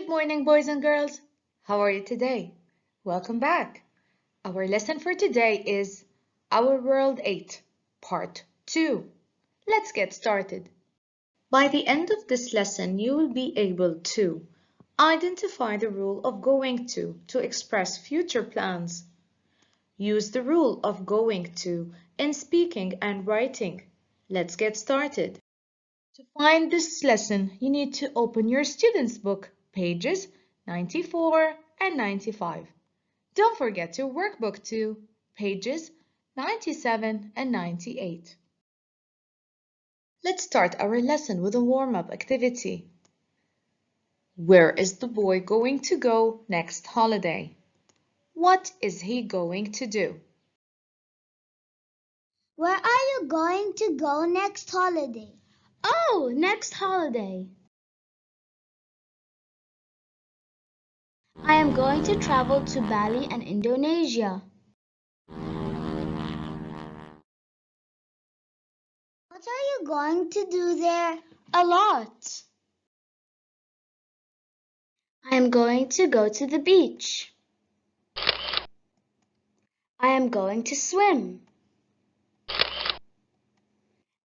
Good morning, boys and girls. How are you today? Welcome back. Our lesson for today is Our World 8, Part 2. Let's get started. By the end of this lesson, you will be able to identify the rule of going to express future plans. Use the rule of going to in speaking and writing. Let's get started. To find this lesson, you need to open your student's book, pages 94 and 95. Don't forget your workbook too, pages 97 and 98. Let's start our lesson with a warm-up activity. Where is the boy going to go next holiday? What is he going to do? Where are you going to go next holiday? Oh, next holiday. I am going to travel to Bali and Indonesia. What are you going to do there? A lot. I am going to go to the beach. I am going to swim.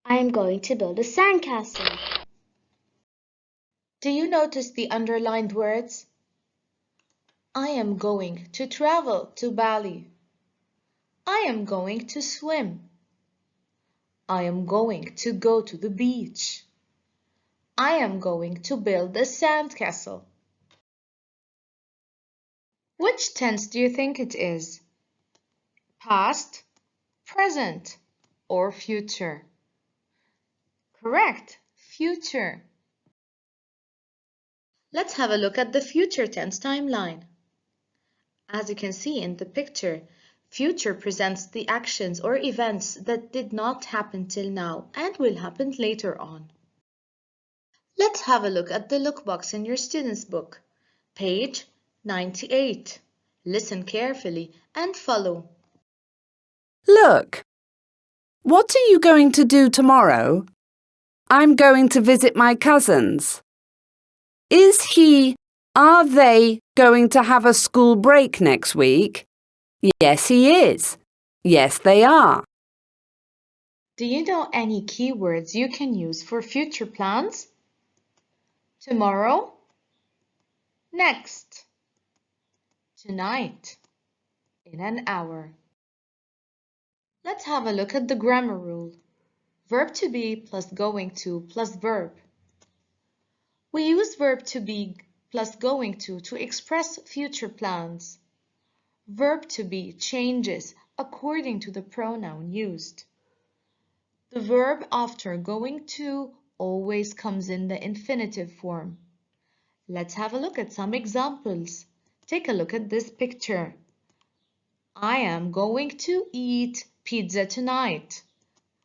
I am going to build a sandcastle. Do you notice the underlined words? I am going to travel to Bali. I am going to swim. I am going to go to the beach. I am going to build a sandcastle. Which tense do you think it is? Past, present, or future? Correct, future. Let's have a look at the future tense timeline. As you can see in the picture, future presents the actions or events that did not happen till now and will happen later on. Let's have a look at the lookbox in your student's book, page 98. Listen carefully and follow. Look, what are you going to do tomorrow? I'm going to visit my cousins. Are they going to have a school break next week? Yes, he is. Yes, they are. Do you know any keywords you can use for future plans? Tomorrow, next, tonight, in an hour. Let's have a look at the grammar rule. Verb to be plus going to plus verb. We use verb to be plus going to express future plans. Verb to be changes according to the pronoun used. The verb after going to always comes in the infinitive form. Let's have a look at some examples. Take a look at this picture. I am going to eat pizza tonight.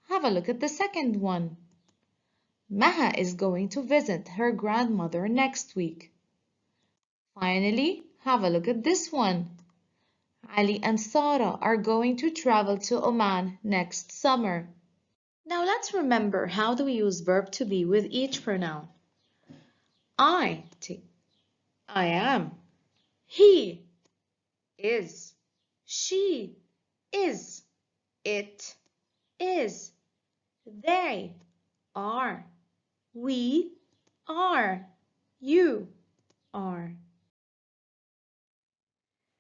Have a look at the second one. Maha is going to visit her grandmother next week. Finally, have a look at this one. Ali and Sarah are going to travel to Oman next summer. Now let's remember how do we use verb to be with each pronoun. I am. He is. She is. It is. They are. We are. You are.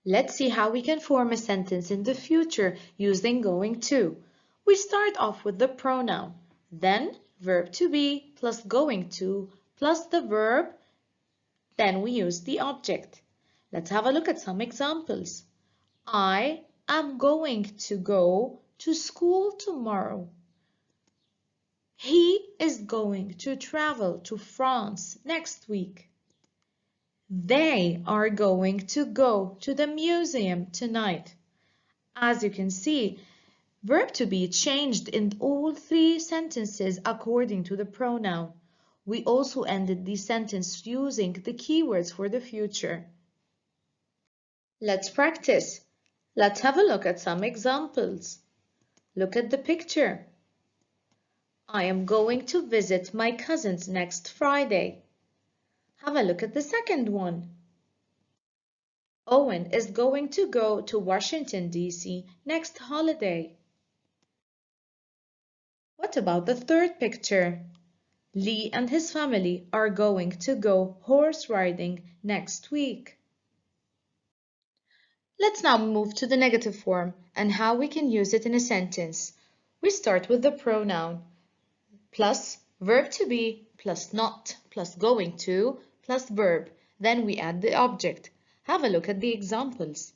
Let's see how we can form a sentence in the future using going to. We start off with the pronoun, then verb to be plus going to plus the verb, then we use the object. Let's have a look at some examples. I am going to go to school tomorrow. He is going to travel to France next week. They are going to go to the museum tonight. As you can see, verb to be changed in all three sentences according to the pronoun. We also ended the sentence using the keywords for the future. Let's practice. Let's have a look at some examples. Look at the picture. I am going to visit my cousins next Friday. Have a look at the second one. Owen is going to go to Washington, D.C. next holiday. What about the third picture? Lee and his family are going to go horse riding next week. Let's now move to the negative form and how we can use it in a sentence. We start with the pronoun plus verb to be plus not plus going to plus verb. Then we add the object. Have a look at the examples.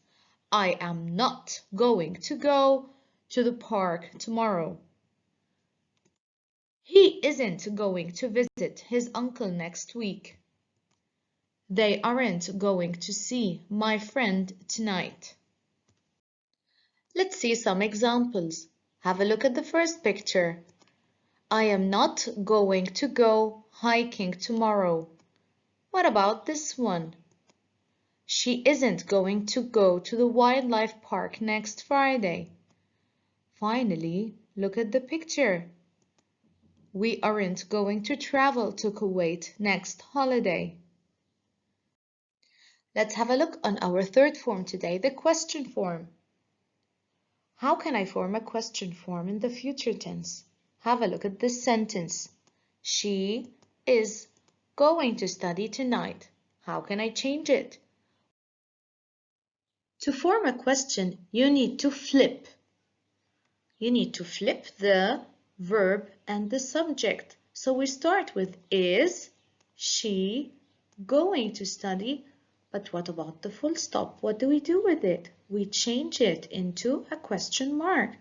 I am not going to go to the park tomorrow. He isn't going to visit his uncle next week. They aren't going to see my friend tonight. Let's see some examples. Have a look at the first picture. I am not going to go hiking tomorrow. What about this one? She isn't going to go to the wildlife park next Friday. Finally, look at the picture. We aren't going to travel to Kuwait next holiday. Let's have a look on our third form today, the question form. How can I form a question form in the future tense? Have a look at this sentence. She is going to study tonight. How can I change it? To form a question, you need to flip. You need to flip the verb and the subject. So we start with is she going to study? But what about the full stop? What do we do with it? We change it into a question mark.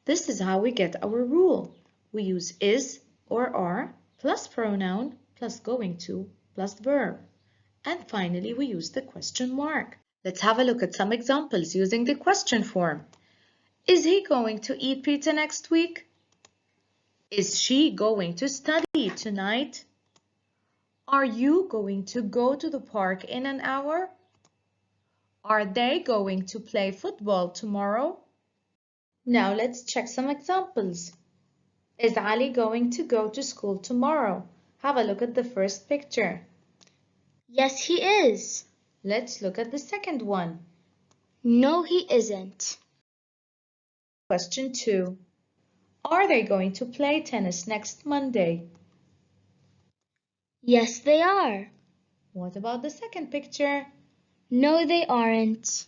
This is how we get our rule. We use is or are plus pronoun plus going to plus verb. And finally, we use the question mark. Let's have a look at some examples using the question form. Is he going to eat pizza next week? Is she going to study tonight? Are you going to go to the park in an hour? Are they going to play football tomorrow? Now let's check some examples. Is Ali going to go to school tomorrow? Have a look at the first picture. Yes, he is. Let's look at the second one. No, he isn't. Question 2. Are they going to play tennis next Monday? Yes, they are. What about the second picture? No, they aren't.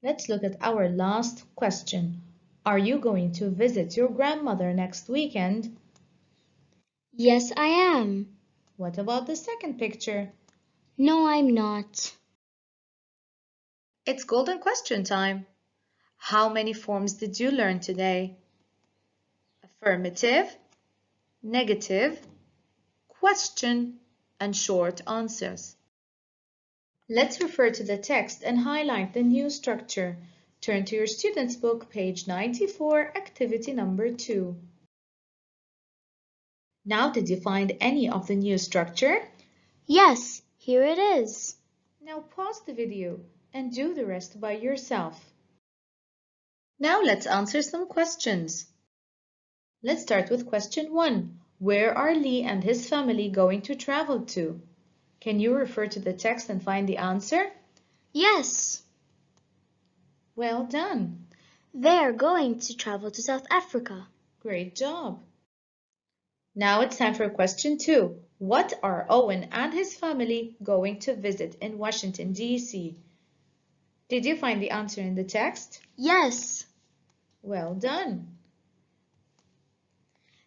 Let's look at our last question. Are you going to visit your grandmother next weekend? Yes, I am. What about the second picture? No, I'm not. It's golden question time. How many forms did you learn today? Affirmative, negative, question, and short answers. Let's refer to the text and highlight the new structure. Turn to your student's book, page 94, activity number 2. Now, did you find any of the new structure? Yes, here it is. Now pause the video and do the rest by yourself. Now let's answer some questions. Let's start with question 1. Where are Lee and his family going to travel to? Can you refer to the text and find the answer? Yes, Well done. they're going to travel to South Africa. Great job. Now it's time for question 2. What are Owen and his family going to visit in Washington, D.C.? Did you find the answer in the text? Yes, Well done.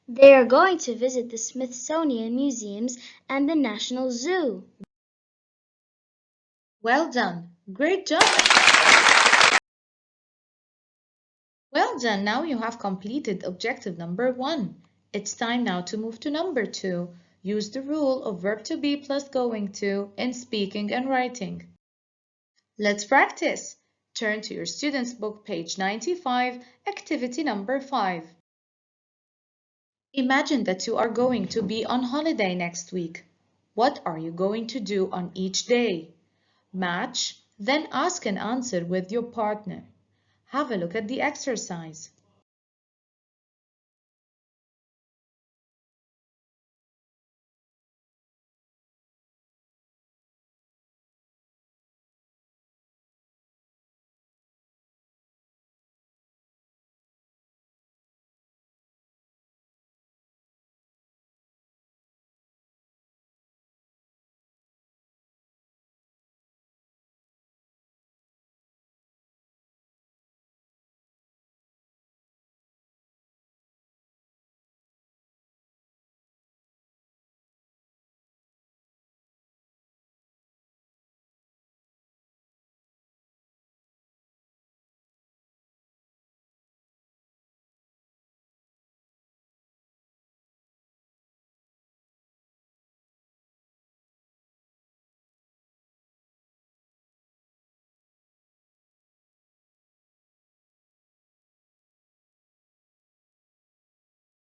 they are going to visit the Smithsonian Museums and the National Zoo. Well done. Great job. Well done. Now you have completed objective number 1. It's time now to move to number 2. Use the rule of verb to be plus going to in speaking and writing. Let's practice. Turn to your student's book, page 95, activity number 5. Imagine that you are going to be on holiday next week. What are you going to do on each day? Match, then ask and answer with your partner. Have a look at the exercise.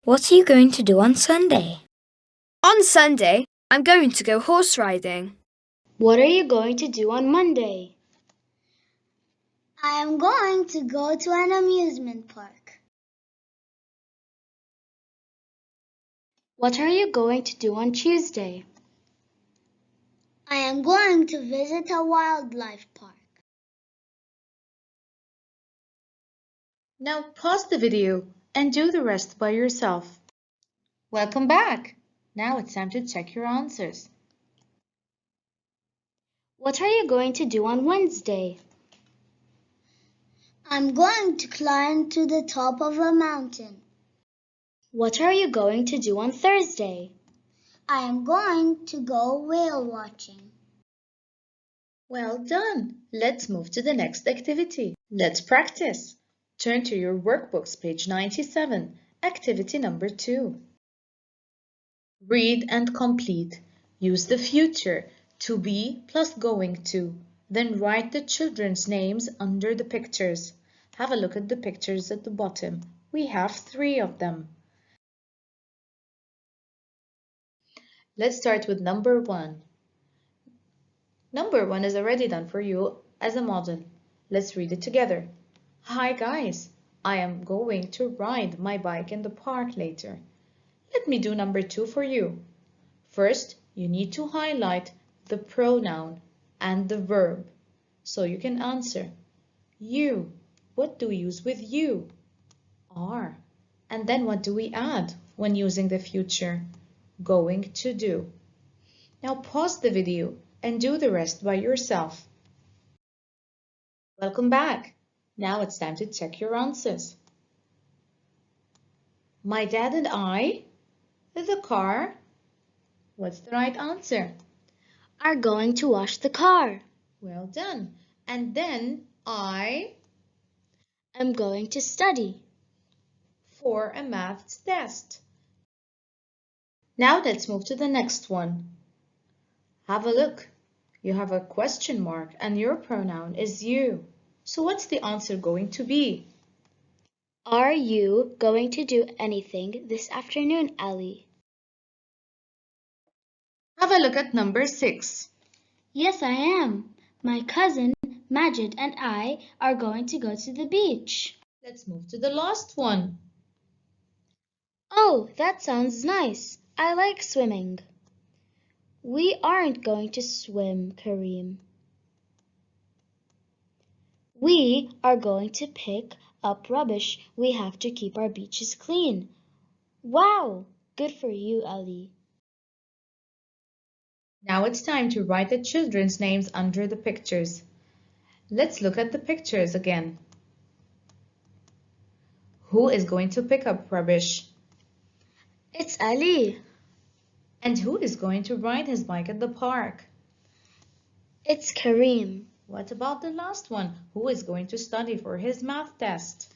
What are you going to do on Sunday? On Sunday, I'm going to go horse riding. What are you going to do on Monday? I am going to go to an amusement park. What are you going to do on Tuesday? I am going to visit a wildlife park. Now pause the video and do the rest by yourself. Welcome back. Now it's time to check your answers. What are you going to do on Wednesday? I'm going to climb to the top of a mountain. What are you going to do on Thursday? I am going to go whale watching. Well done. Let's move to the next activity. Let's practice. Turn to your workbooks, page 97, activity number 2. Read and complete. Use the future, to be plus going to. Then write the children's names under the pictures. Have a look at the pictures at the bottom. We have 3 of them. Let's start with number 1. Number 1 is already done for you as a model. Let's read it together. Hi guys, I am going to ride my bike in the park later. Let me do number 2 for you. First, you need to highlight the pronoun and the verb so you can answer. You, what do we use with you? Are. And then what do we add when using the future? Going to do. Now pause the video and do the rest by yourself. Welcome back. Now it's time to check your answers. My dad and I, the car. What's the right answer? Are going to wash the car. Well done. And then I am going to study for a maths test. Now let's move to the next one. Have a look. You have a question mark and your pronoun is you. So what's the answer going to be? Are you going to do anything this afternoon, Ali? Have a look at number 6. Yes, I am. My cousin, Majid, and I are going to go to the beach. Let's move to the last one. Oh, that sounds nice. I like swimming. We aren't going to swim, Kareem. We are going to pick up rubbish. We have to keep our beaches clean. Wow, good for you, Ali. Now it's time to write the children's names under the pictures. Let's look at the pictures again. Who is going to pick up rubbish? It's Ali. And who is going to ride his bike at the park? It's Kareem. What about the last one? Who is going to study for his math test?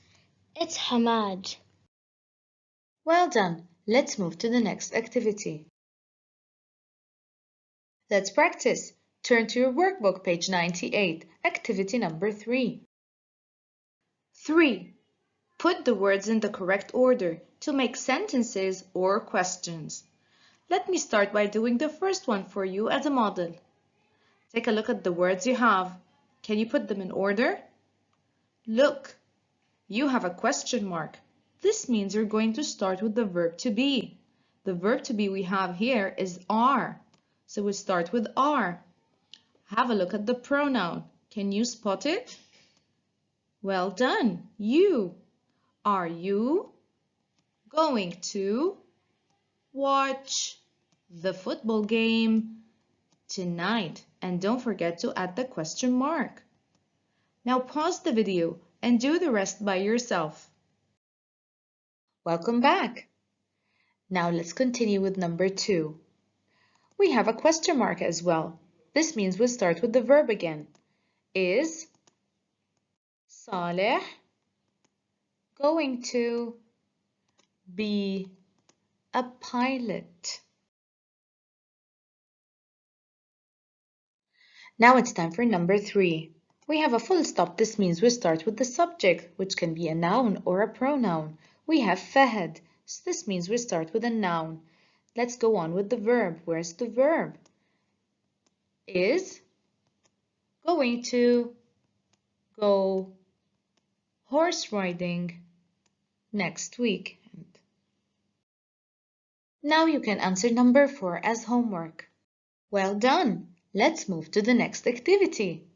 It's Hamad. Well done. Let's move to the next activity. Let's practice. Turn to your workbook, page 98, activity number 3. 3. Put the words in the correct order to make sentences or questions. Let me start by doing the first one for you as a model. Take a look at the words you have. Can you put them in order? Look, you have a question mark. This means you're going to start with the verb to be. The verb to be we have here is are. So we start with are. Have a look at the pronoun. Can you spot it? Well done. You. Are you going to watch the football game tonight? And don't forget to add the question mark. Now pause the video and do the rest by yourself. Welcome back. Now let's continue with number 2. We have a question mark as well. This means we'll start with the verb again. Is Saleh going to be a pilot? Now it's time for number 3. We have a full stop. This means we start with the subject, which can be a noun or a pronoun. We have Fahad. So this means we start with a noun. Let's go on with the verb. Where's the verb? Is going to go horse riding next week. Now you can answer number 4 as homework. Well done! Let's move to the next activity.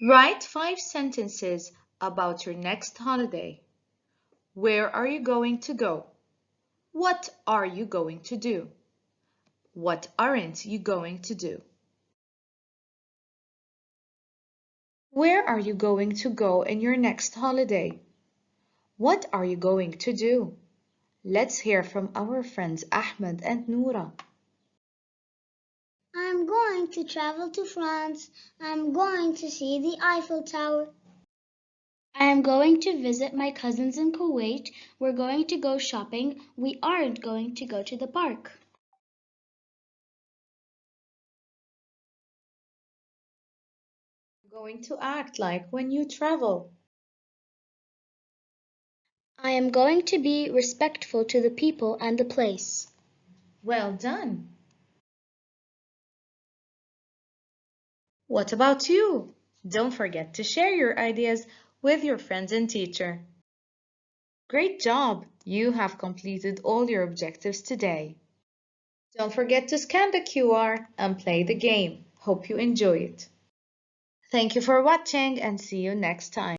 Write 5 sentences about your next holiday. Where are you going to go? What are you going to do? What aren't you going to do? Where are you going to go in your next holiday? What are you going to do? Let's hear from our friends Ahmed and Noura. I'm going to travel to France. I'm going to see the Eiffel Tower. I am going to visit my cousins in Kuwait. We're going to go shopping. We aren't going to go to the park. Going to act like when you travel. I am going to be respectful to the people and the place. Well done! What about you? Don't forget to share your ideas with your friends and teacher. Great job! You have completed all your objectives today. Don't forget to scan the QR and play the game. Hope you enjoy it. Thank you for watching and see you next time.